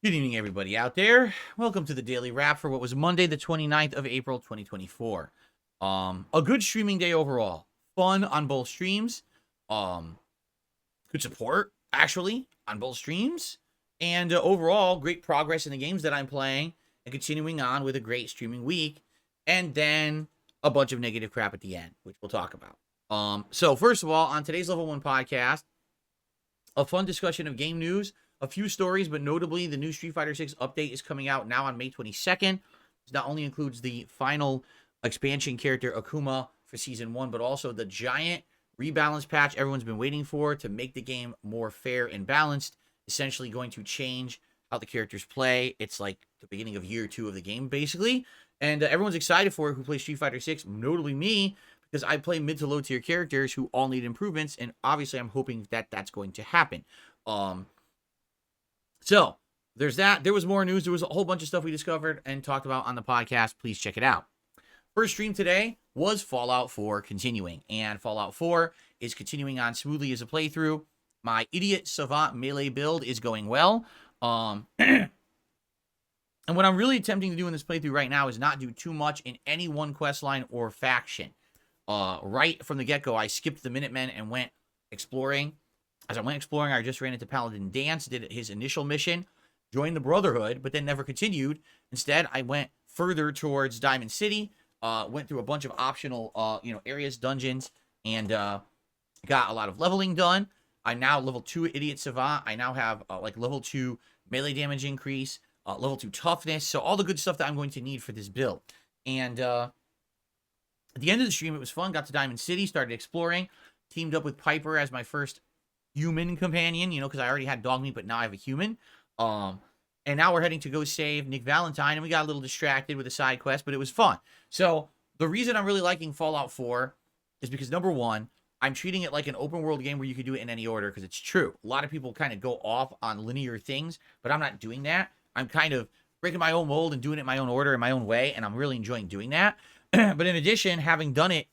Good evening, everybody out there. Welcome to the Daily Wrap for what was Monday, the 29th of April, 2024. A good streaming day overall. Fun on both streams. Good support, actually, on both streams. And overall, great progress in the games that I'm playing and continuing on with a great streaming week. And then a bunch of negative crap at the end, which we'll talk about. So first of all, on today's Level 1 podcast, a fun discussion of game news, a few stories, but notably the new Street Fighter 6 update is coming out now on May 22nd. This not only includes the final expansion character Akuma for Season 1, but also the giant rebalance patch everyone's been waiting for to make the game more fair and balanced, essentially going to change how the characters play. It's like the beginning of year 2 of the game, basically. And everyone's excited for it who plays Street Fighter 6, notably me, because I play mid to low tier characters who all need improvements, and obviously I'm hoping that that's going to happen. So there's that. There was more news. There was a whole bunch of stuff we discovered and talked about on the podcast. Please check it out. First stream today was Fallout 4 continuing, and Fallout 4 is continuing on smoothly as a playthrough. My Idiot Savant melee build is going well. And what I'm really attempting to do in this playthrough right now is not do too much in any one quest line or faction. Right from the get-go, I skipped the Minutemen and went exploring. As I went exploring, I just ran into Paladin Dance, did his initial mission, joined the Brotherhood, but then never continued. Instead, I went further towards Diamond City, went through a bunch of optional, areas, dungeons, and got a lot of leveling done. I'm now level 2 Idiot Savant. I now have level 2 melee damage increase, level 2 toughness, so all the good stuff that I'm going to need for this build. And at the end of the stream, it was fun. Got to Diamond City, started exploring, teamed up with Piper as my first human companion, because I already had Dogmeat, but now I have a human. And now we're heading to go save Nick Valentine, and we got a little distracted with a side quest, but it was fun. So the reason I'm really liking Fallout 4 is because, number one, I'm treating it like an open world game where you can do it in any order, because it's true. A lot of people kind of go off on linear things, but I'm not doing that. I'm kind of breaking my own mold and doing it in my own order, in my own way, and I'm really enjoying doing that. But in addition, having done it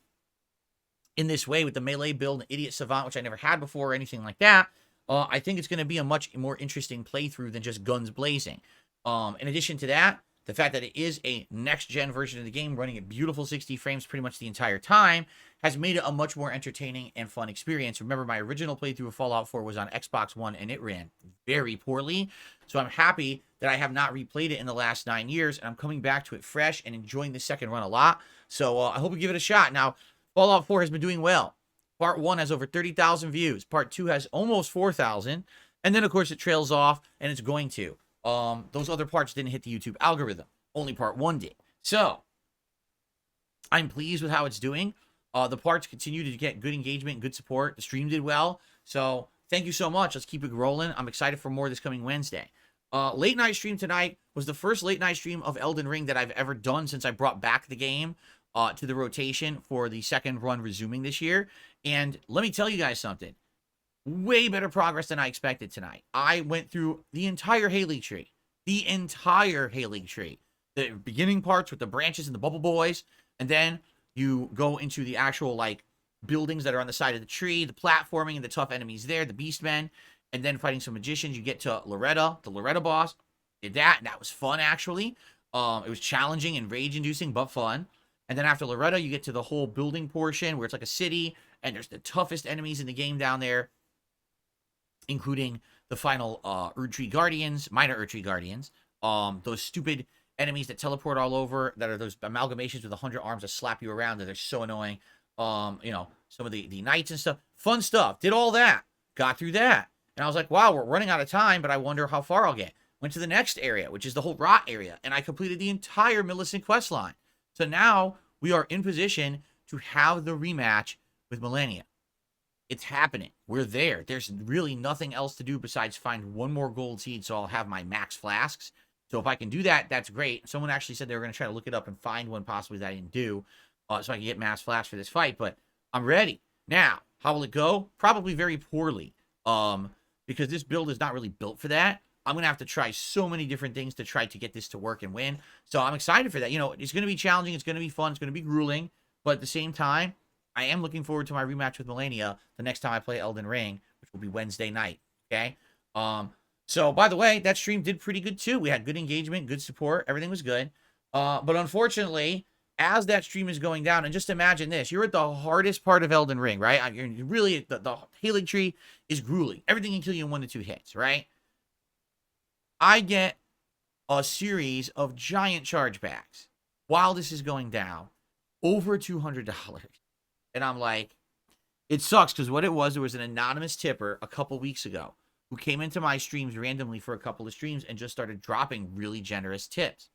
in this way with the melee build, Idiot Savant, which I never had before or anything like that, I think it's going to be a much more interesting playthrough than just guns blazing. In addition to that, the fact that it is a next-gen version of the game running at beautiful 60 frames pretty much the entire time has made it a much more entertaining and fun experience. Remember, my original playthrough of Fallout 4 was on Xbox One, and it ran very poorly. So I'm happy that I have not replayed it in the last 9 years, and I'm coming back to it fresh and enjoying the second run a lot. So I hope you give it a shot. Now, Fallout 4 has been doing well. Part 1 has over 30,000 views. Part 2 has almost 4,000. And then, of course, it trails off, and it's going to. Those other parts didn't hit the YouTube algorithm. Only Part 1 did. So, I'm pleased with how it's doing. The parts continue to get good engagement, good support. The stream did well. So, thank you so much. Let's keep it rolling. I'm excited for more this coming Wednesday. Late night stream tonight was the first late night stream of Elden Ring that I've ever done since I brought back the game to the rotation for the second run resuming this year. And let me tell you guys something. Way better progress than I expected tonight. I went through the entire Haley tree. The entire Haley tree. The beginning parts with the branches and the bubble boys. And then you go into the actual, buildings that are on the side of the tree. The platforming and the tough enemies there. The beastmen. And then fighting some magicians. You get to Loretta. The Loretta boss. Did that. And that was fun, actually. It was challenging and rage-inducing, but fun. And then after Loretta, you get to the whole building portion where it's like a city, and there's the toughest enemies in the game down there, including the final Erdtree Guardians, minor Erdtree Guardians, those stupid enemies that teleport all over, that are those amalgamations with 100 arms that slap you around, that they're so annoying. Some of the knights and stuff. Fun stuff. Did all that. Got through that. And I was like, wow, we're running out of time, but I wonder how far I'll get. Went to the next area, which is the whole Rot area, and I completed the entire Millicent quest line. So now we are in position to have the rematch with Millennia. It's happening. We're there. There's really nothing else to do besides find one more gold seed, so I'll have my max flasks. So if I can do that, that's great. Someone actually said they were going to try to look it up and find one possibly that I didn't do, so I can get max flasks for this fight. But I'm ready. Now, how will it go? Probably very poorly, because this build is not really built for that. I'm going to have to try so many different things to try to get this to work and win. So I'm excited for that. It's going to be challenging. It's going to be fun. It's going to be grueling. But at the same time, I am looking forward to my rematch with Millennia the next time I play Elden Ring, which will be Wednesday night. Okay? So, by the way, that stream did pretty good too. We had good engagement, good support, everything was good. But unfortunately, as that stream is going down, and just imagine this, you're at the hardest part of Elden Ring, right? You're really, the healing tree is grueling. Everything can kill you in 1 to 2 hits, right? I get a series of giant chargebacks while this is going down, over $200. And I'm like, it sucks, because what it was, there was an anonymous tipper a couple weeks ago who came into my streams randomly for a couple of streams and just started dropping really generous tips.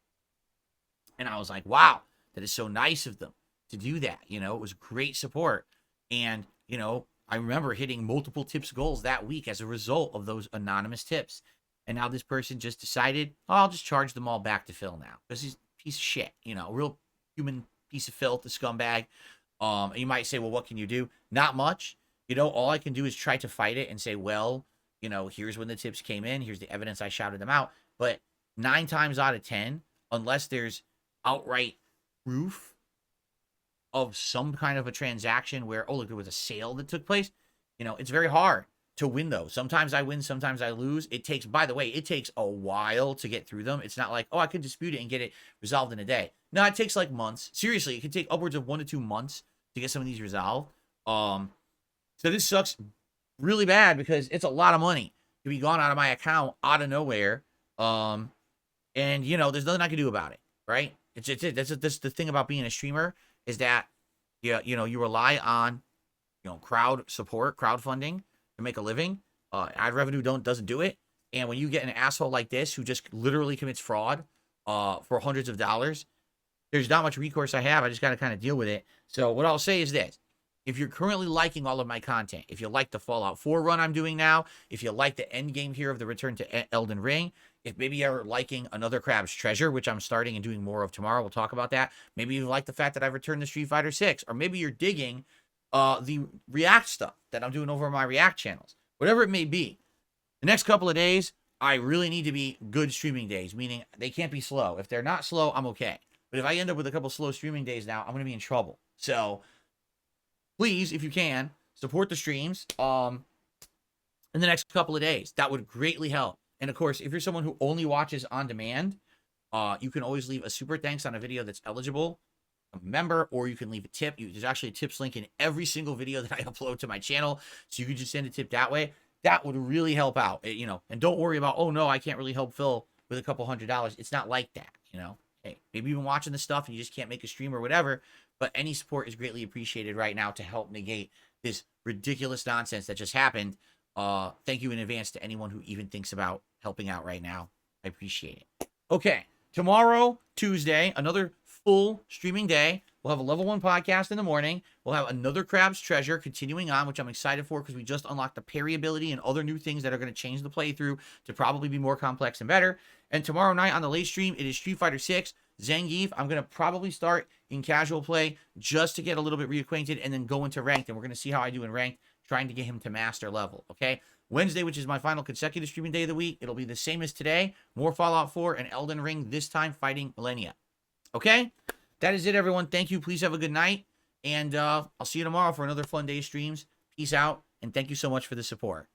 And I was like, wow, that is so nice of them to do that. You know, it was great support. And, you know, I remember hitting multiple tips goals that week as a result of those anonymous tips. And now this person just decided, oh, I'll just charge them all back to Phil now, because he's a piece of shit, you know, real human piece of filth, a scumbag. And you might say, well, what can you do? Not much. You know, all I can do is try to fight it and say, well, you know, here's when the tips came in. Here's the evidence I shouted them out. But 9 times out of 10, unless there's outright proof of some kind of a transaction where, oh, look, there was a sale that took place, you know, it's very hard to win those. Sometimes I win, sometimes I lose. It takes, by the way, it takes a while to get through them. It's not like, oh, I could dispute it and get it resolved in a day. No, it takes like months. Seriously, it can take upwards of 1 to 2 months to get some of these resolved. So this sucks really bad, because it's a lot of money to be gone out of my account out of nowhere. And you know, there's nothing I can do about it, right? That's the thing about being a streamer, is that you know, you rely on, you know, crowd support, crowdfunding to make a living. Ad revenue doesn't do it. And when you get an asshole like this who just literally commits fraud for hundreds of dollars, there's not much recourse I have. I just got to kind of deal with it. So what I'll say is this: if you're currently liking all of my content, if you like the Fallout 4 run I'm doing now, if you like the end game here of the Return to Elden Ring, if maybe you're liking Another Crab's Treasure, which I'm starting and doing more of tomorrow, we'll talk about that. Maybe you like the fact that I've returned to Street Fighter 6, or maybe you're digging the React stuff that I'm doing over on my React channels. Whatever it may be, the next couple of days, I really need to be good streaming days, meaning they can't be slow. If they're not slow, I'm okay. But if I end up with a couple slow streaming days now, I'm going to be in trouble. So please, if you can, support the streams in the next couple of days. That would greatly help. And of course, if you're someone who only watches on demand, you can always leave a super thanks on a video that's eligible, a member, or you can leave a tip. There's actually a tips link in every single video that I upload to my channel, so you can just send a tip that way. That would really help out, you know. And don't worry about, oh no, I can't really help Phil with a couple $100. It's not like that, you know. Hey, maybe you've been watching this stuff and you just can't make a stream or whatever, but any support is greatly appreciated right now to help negate this ridiculous nonsense that just happened. Thank you in advance to anyone who even thinks about helping out right now. I appreciate it. Okay, tomorrow, Tuesday, another full streaming day. We'll have a level 1 podcast in the morning. We'll have Another Crab's Treasure continuing on, which I'm excited for, because we just unlocked the parry ability and other new things that are going to change the playthrough to probably be more complex and better. And tomorrow night on the late stream, it is Street Fighter 6, Zangief. I'm going to probably start in casual play just to get a little bit reacquainted and then go into ranked. And we're going to see how I do in ranked, trying to get him to master level, okay? Wednesday, which is my final consecutive streaming day of the week, it'll be the same as today. More Fallout 4 and Elden Ring, this time fighting Millennia. Okay? That is it, everyone. Thank you. Please have a good night. And I'll see you tomorrow for another fun day of streams. Peace out. And thank you so much for the support.